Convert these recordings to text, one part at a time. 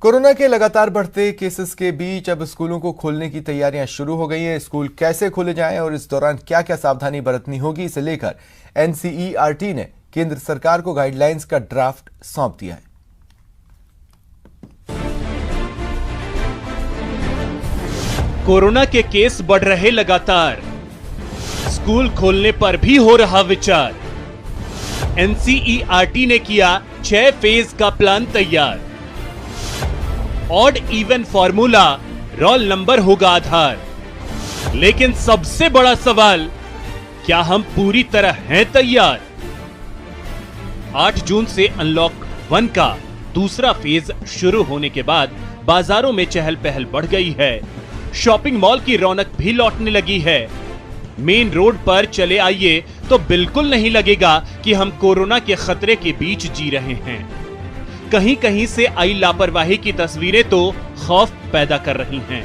Corona के लगातार बढ़ते केसेस के बीच अब स्कूलों को खोलने की तैयारियां शुरू हो गई हैं। स्कूल कैसे खोले जाएं और इस दौरान क्या क्या सावधानी बरतनी होगी, इसे लेकर एनसीईआरटी ने केंद्र सरकार को गाइडलाइंस का ड्राफ्ट सौंप दिया है। कोरोना के केस बढ़ रहे लगातार, स्कूल खोलने पर भी हो रहा विचार। एनसीईआरटी ने किया 6 फेज का प्लान तैयार। Odd even formula, roll number होगा आधार। लेकिन सबसे बड़ा सवाल, क्या हम पूरी तरह हैं तैयार? 8 जून से अनलॉक 1 का दूसरा फेज शुरू होने के बाद बाजारों में चहल पहल बढ़ गई है। शॉपिंग मॉल की रौनक भी लौटने लगी है। मेन रोड पर चले आइए तो बिल्कुल नहीं लगेगा कि हम कोरोना के खतरे के बीच जी रहे हैं। कहीं कहीं से आई लापरवाही की तस्वीरें तो खौफ पैदा कर रही हैं।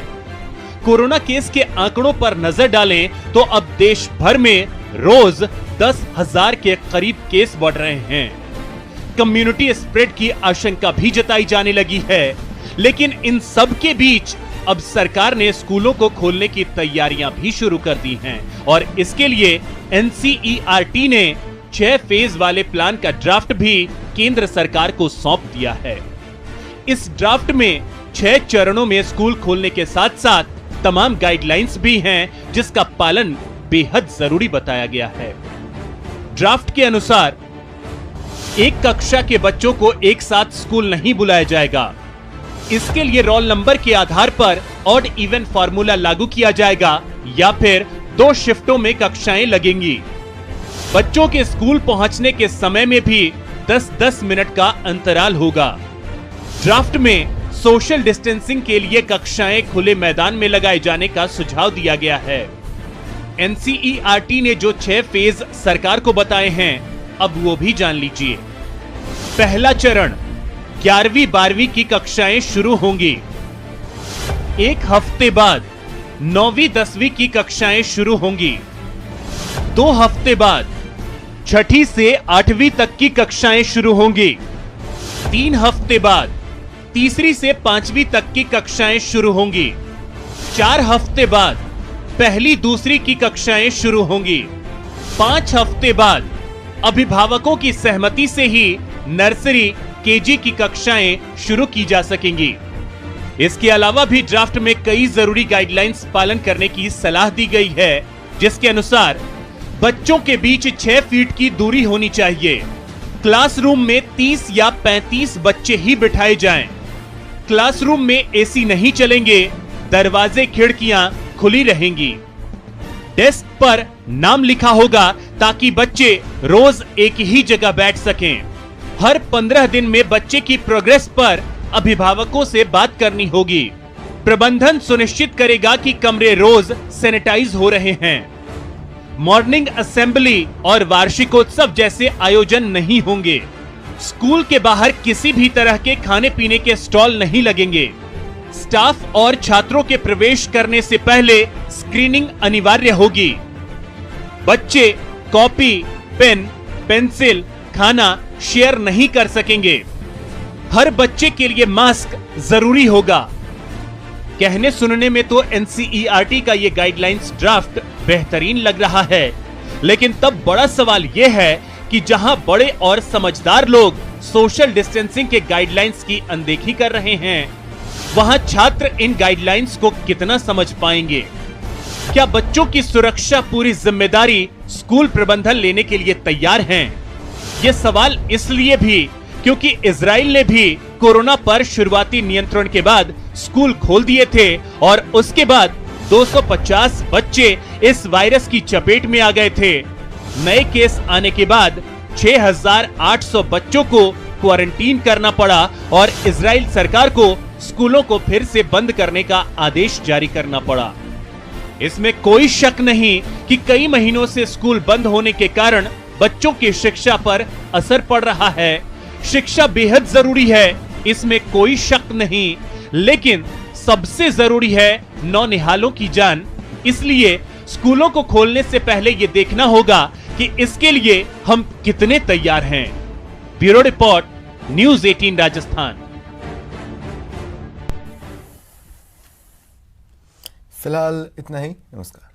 कोरोना केस के आंकड़ों पर नजर डालें तो अब देश भर में रोज 10,000 के करीब केस बढ़ रहे हैं। कम्युनिटी स्प्रेड की आशंका भी जताई जाने लगी है। लेकिन इन सब के बीच अब सरकार ने स्कूलों को खोलने की तैयारियां भी शुरू कर दी हैं और इसके लिए एनसीईआरटी ने 6 फेज वाले प्लान का ड्राफ्ट भी केंद्र सरकार को सौंप दिया है। इस ड्राफ्ट में 6 चरणों में स्कूल खोलने के साथ साथ तमाम गाइडलाइंस भी हैं जिसका पालन बेहद जरूरी बताया गया है। ड्राफ्ट के अनुसार एक कक्षा के बच्चों को एक साथ स्कूल नहीं बुलाया जाएगा। इसके लिए रोल नंबर के आधार पर ऑड इवन फॉर्मूला लागू किया जाएगा या फिर 2 शिफ्टों में कक्षाएं लगेंगी। बच्चों के स्कूल पहुंचने के समय में भी 10-10 मिनट का अंतराल होगा। ड्राफ्ट में सोशल डिस्टेंसिंग के लिए कक्षाएं खुले मैदान में लगाए जाने का सुझाव दिया गया है। एनसीईआरटी ने जो 6 फेज सरकार को बताए हैं, अब वो भी जान लीजिए। पहला चरण, 11वीं 12वीं की कक्षाएं शुरू होंगी। 1 हफ्ते बाद 9वीं 10वीं की कक्षाएं शुरू होंगी। 2 हफ्ते बाद 6ठी से 8वीं तक की कक्षाएं शुरू होंगी। 3 हफ्ते बाद तीसरी से 5वीं तक की कक्षाएं शुरू होंगी। 4 हफ्ते बाद पहली दूसरी की कक्षाएं शुरू होंगी। 5 हफ्ते बाद अभिभावकों की सहमति से ही नर्सरी केजी की कक्षाएं शुरू की जा सकेंगी। इसके अलावा भी ड्राफ्ट में कई जरूरी गाइडलाइंस पालन करने की सलाह दी गई है, जिसके अनुसार बच्चों के बीच 6 फीट की दूरी होनी चाहिए। क्लासरूम में 30 या 35 बच्चे ही बिठाए जाएं। क्लासरूम में एसी नहीं चलेंगे, दरवाजे खिड़कियां खुली रहेंगी। डेस्क पर नाम लिखा होगा ताकि बच्चे रोज एक ही जगह बैठ सकें। हर 15 दिन में बच्चे की प्रोग्रेस पर अभिभावकों से बात करनी होगी। प्रबंधन सुनिश्चित करेगा कि कमरे रोज सैनिटाइज हो रहे हैं। मॉर्निंग असेंबली और वार्षिकोत्सव जैसे आयोजन नहीं होंगे। स्कूल के बाहर किसी भी तरह के खाने पीने के स्टॉल नहीं लगेंगे। स्टाफ और छात्रों के प्रवेश करने से पहले स्क्रीनिंग अनिवार्य होगी। बच्चे कॉपी, पेन, पेंसिल, खाना शेयर नहीं कर सकेंगे। हर बच्चे के लिए मास्क जरूरी होगा। कहने सुनने में तो एनसीईआरटी का ये गाइडलाइंस ड्राफ्ट बेहतरीन लग रहा है, लेकिन तब बड़ा सवाल यह है कि जहां बड़े और समझदार लोग सोशल डिस्टेंसिंग के गाइडलाइंस की अनदेखी कर रहे हैं, वहां छात्र इन गाइडलाइंस को कितना समझ पाएंगे? क्या बच्चों की सुरक्षा पूरी जिम्मेदारी स्कूल प्रबंधन लेने के लिए तैयार हैं? ये सवाल इसलिए भी क्योंकि इजराइल ने भी कोरोना पर शुरुआती नियंत्रण के बाद स्कूल खोल दिए थे और उसके बाद 250 बच्चे इस वायरस की चपेट में आ गए थे। नए केस आने के बाद 6,800 बच्चों को क्वारंटीन करना पड़ा और इजराइल सरकार को स्कूलों को फिर से बंद करने का आदेश जारी करना पड़ा। इसमें कोई शक नहीं कि कई महीनों से स्कूल बंद होने के कारण बच्चों की शिक्षा पर असर पड़ रहा है। शिक्षा बेहद जरूरी है, इसमें कोई शक नहीं, लेकिन सबसे जरूरी है नौनिहालों की जान। इसलिए स्कूलों को खोलने से पहले यह देखना होगा कि इसके लिए हम कितने तैयार हैं। Bureau report, news 18 Rajasthan. फिलहाल इतना ही। नमस्कार।